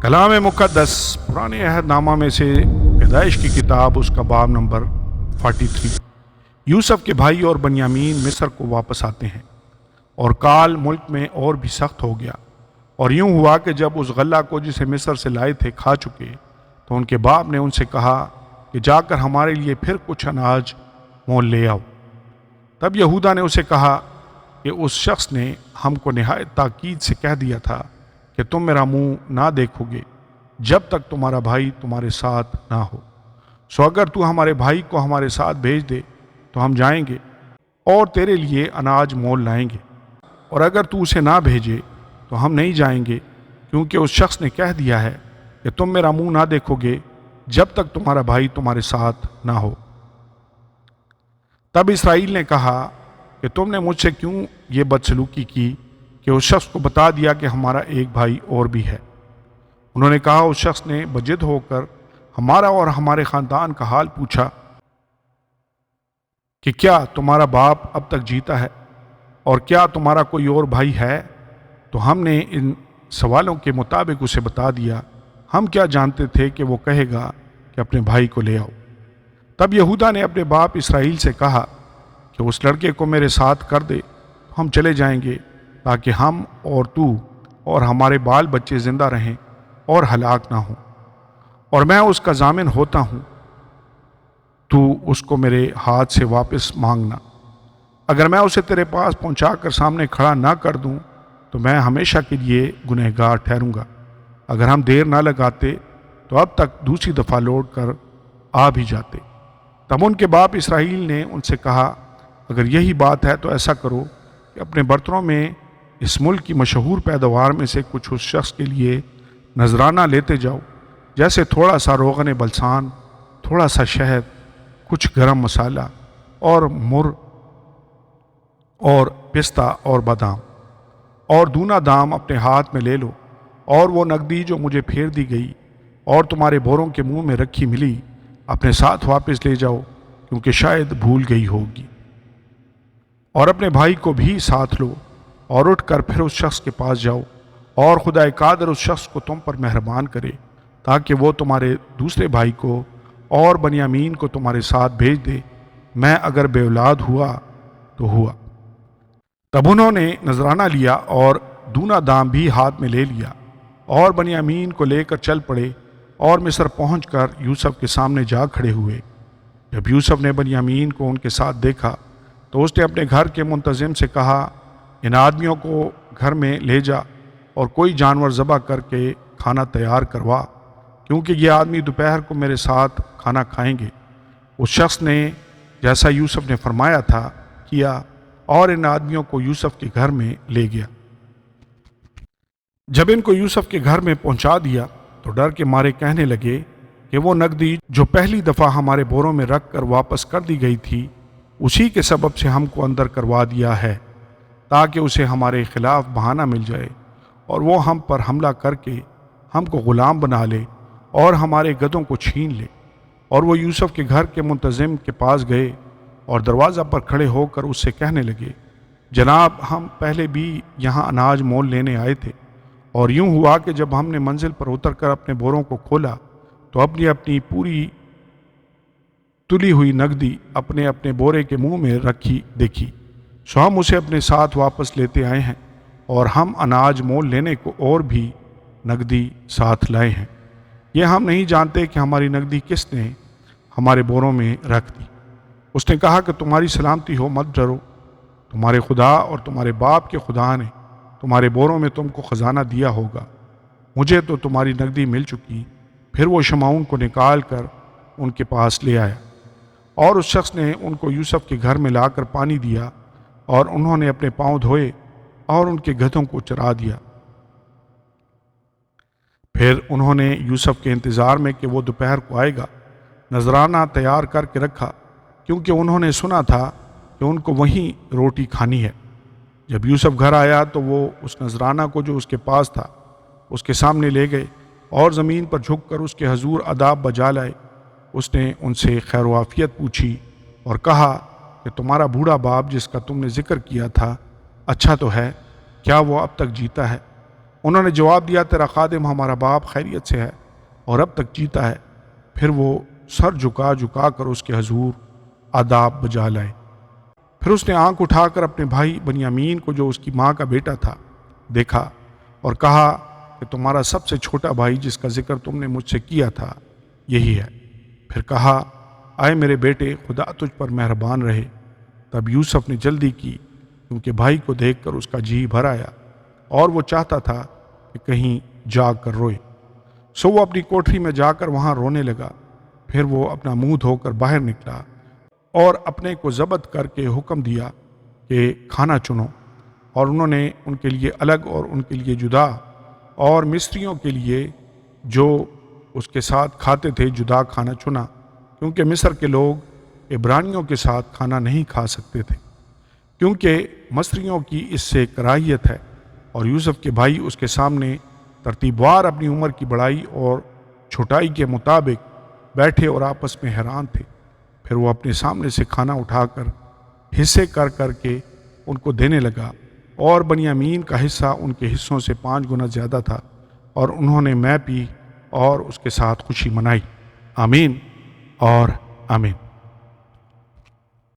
کلام مقدس پرانے عہد نامہ میں سے پیدائش کی کتاب اس کا باب نمبر 43۔ یوسف کے بھائی اور بنیامین مصر کو واپس آتے ہیں اور کال ملک میں اور بھی سخت ہو گیا، اور یوں ہوا کہ جب اس غلہ کو جسے مصر سے لائے تھے کھا چکے تو ان کے باپ نے ان سے کہا کہ جا کر ہمارے لیے پھر کچھ اناج مول لے آؤ۔ تب یہودا نے اسے کہا کہ اس شخص نے ہم کو نہایت تاکید سے کہہ دیا تھا کہ تم میرا منہ نہ دیکھو گے جب تک تمہارا بھائی تمہارے ساتھ نہ ہو، سو اگر تو ہمارے بھائی کو ہمارے ساتھ بھیج دے تو ہم جائیں گے اور تیرے لیے اناج مول لائیں گے، اور اگر تو اسے نہ بھیجے تو ہم نہیں جائیں گے، کیونکہ اس شخص نے کہہ دیا ہے کہ تم میرا منہ نہ دیکھو گے جب تک تمہارا بھائی تمہارے ساتھ نہ ہو۔ تب اسرائیل نے کہا کہ تم نے مجھ سے کیوں یہ بدسلوکی کی کہ اس شخص کو بتا دیا کہ ہمارا ایک بھائی اور بھی ہے؟ انہوں نے کہا اس شخص نے بجد ہو کر ہمارا اور ہمارے خاندان کا حال پوچھا کہ کیا تمہارا باپ اب تک جیتا ہے اور کیا تمہارا کوئی اور بھائی ہے؟ تو ہم نے ان سوالوں کے مطابق اسے بتا دیا۔ ہم کیا جانتے تھے کہ وہ کہے گا کہ اپنے بھائی کو لے آؤ۔ تب یہودا نے اپنے باپ اسرائیل سے کہا کہ اس لڑکے کو میرے ساتھ کر دے تو ہم چلے جائیں گے، تاکہ ہم اور تو اور ہمارے بال بچے زندہ رہیں اور ہلاک نہ ہوں، اور میں اس کا ضامن ہوتا ہوں، تو اس کو میرے ہاتھ سے واپس مانگنا۔ اگر میں اسے تیرے پاس پہنچا کر سامنے کھڑا نہ کر دوں تو میں ہمیشہ کے لیے گنہگار ٹھہروں گا۔ اگر ہم دیر نہ لگاتے تو اب تک دوسری دفعہ لوٹ کر آ بھی جاتے۔ تب ان کے باپ اسرائیل نے ان سے کہا اگر یہی بات ہے تو ایسا کرو کہ اپنے برتنوں میں اس ملک کی مشہور پیداوار میں سے کچھ اس شخص کے لیے نذرانہ لیتے جاؤ، جیسے تھوڑا سا روغن بلسان، تھوڑا سا شہد، کچھ گرم مسالہ اور مر اور پستہ اور بادام، اور دونا دام اپنے ہاتھ میں لے لو، اور وہ نقدی جو مجھے پھیر دی گئی اور تمہارے بوروں کے منہ میں رکھی ملی اپنے ساتھ واپس لے جاؤ، کیونکہ شاید بھول گئی ہوگی۔ اور اپنے بھائی کو بھی ساتھ لو اور اٹھ کر پھر اس شخص کے پاس جاؤ، اور خدا قادر اس شخص کو تم پر مہربان کرے تاکہ وہ تمہارے دوسرے بھائی کو اور بنیامین کو تمہارے ساتھ بھیج دے۔ میں اگر بے اولاد ہوا تو ہوا۔ تب انہوں نے نذرانہ لیا اور دونا دام بھی ہاتھ میں لے لیا، اور بنیامین کو لے کر چل پڑے اور مصر پہنچ کر یوسف کے سامنے جا کھڑے ہوئے۔ جب یوسف نے بنیامین کو ان کے ساتھ دیکھا تو اس نے اپنے گھر کے منتظم سے کہا ان آدمیوں کو گھر میں لے جا اور کوئی جانور ذبح کر کے کھانا تیار کروا، کیونکہ یہ آدمی دوپہر کو میرے ساتھ کھانا کھائیں گے۔ اس شخص نے جیسا یوسف نے فرمایا تھا کیا، اور ان آدمیوں کو یوسف کے گھر میں لے گیا۔ جب ان کو یوسف کے گھر میں پہنچا دیا تو ڈر کے مارے کہنے لگے کہ وہ نقدی جو پہلی دفعہ ہمارے بوروں میں رکھ کر واپس کر دی گئی تھی اسی کے سبب سے ہم کو اندر کروا دیا ہے، تاکہ اسے ہمارے خلاف بہانہ مل جائے اور وہ ہم پر حملہ کر کے ہم کو غلام بنا لے اور ہمارے گدھوں کو چھین لے۔ اور وہ یوسف کے گھر کے منتظم کے پاس گئے اور دروازہ پر کھڑے ہو کر اس سے کہنے لگے جناب ہم پہلے بھی یہاں اناج مول لینے آئے تھے، اور یوں ہوا کہ جب ہم نے منزل پر اتر کر اپنے بوروں کو کھولا تو اپنی اپنی پوری تلی ہوئی نقدی اپنے اپنے بورے کے منہ میں رکھی دیکھی، سو ہم اسے اپنے ساتھ واپس لیتے آئے ہیں، اور ہم اناج مول لینے کو اور بھی نقدی ساتھ لائے ہیں۔ یہ ہم نہیں جانتے کہ ہماری نقدی کس نے ہمارے بوروں میں رکھ دی۔ اس نے کہا کہ تمہاری سلامتی ہو، مت ڈرو، تمہارے خدا اور تمہارے باپ کے خدا نے تمہارے بوروں میں تم کو خزانہ دیا ہوگا۔ مجھے تو تمہاری نقدی مل چکی۔ پھر وہ شمعون کو نکال کر ان کے پاس لے آیا، اور اس شخص نے ان کو یوسف کے گھر میں لا کر پانی دیا، اور انہوں نے اپنے پاؤں دھوئے اور ان کے گدھوں کو چرا دیا۔ پھر انہوں نے یوسف کے انتظار میں کہ وہ دوپہر کو آئے گا نذرانہ تیار کر کے رکھا، کیونکہ انہوں نے سنا تھا کہ ان کو وہیں روٹی کھانی ہے۔ جب یوسف گھر آیا تو وہ اس نذرانہ کو جو اس کے پاس تھا اس کے سامنے لے گئے اور زمین پر جھک کر اس کے حضور آداب بجا لائے۔ اس نے ان سے خیر و عافیت پوچھی اور کہا کہ تمہارا بوڑھا باپ جس کا تم نے ذکر کیا تھا اچھا تو ہے، کیا وہ اب تک جیتا ہے؟ انہوں نے جواب دیا تیرا خادم ہمارا باپ خیریت سے ہے اور اب تک جیتا ہے۔ پھر وہ سر جھکا جھکا کر اس کے حضور آداب بجا لائے۔ پھر اس نے آنکھ اٹھا کر اپنے بھائی بنیامین کو جو اس کی ماں کا بیٹا تھا دیکھا اور کہا کہ تمہارا سب سے چھوٹا بھائی جس کا ذکر تم نے مجھ سے کیا تھا یہی ہے۔ پھر کہا اے میرے بیٹے خدا تجھ پر مہربان رہے۔ تب یوسف نے جلدی کی کیونکہ بھائی کو دیکھ کر اس کا جی بھر آیا اور وہ چاہتا تھا کہ کہیں جاگ کر روئے، سو وہ اپنی کوٹری میں جا کر وہاں رونے لگا۔ پھر وہ اپنا منہ دھو کر باہر نکلا اور اپنے کو ضبط کر کے حکم دیا کہ کھانا چنو، اور انہوں نے ان کے لیے الگ اور ان کے لیے جدا اور مصریوں کے لیے جو اس کے ساتھ کھاتے تھے جدا کھانا چنا، کیونکہ مصر کے لوگ عبرانیوں کے ساتھ کھانا نہیں کھا سکتے تھے کیونکہ مصریوں کی اس سے کراہیت ہے۔ اور یوسف کے بھائی اس کے سامنے ترتیب وار اپنی عمر کی بڑائی اور چھوٹائی کے مطابق بیٹھے اور آپس میں حیران تھے۔ پھر وہ اپنے سامنے سے کھانا اٹھا کر حصے کر کر کے ان کو دینے لگا، اور بنیامین کا حصہ ان کے حصوں سے 5 گنا زیادہ تھا، اور انہوں نے میں پی اور اس کے ساتھ خوشی منائی۔ آمین اور آمین۔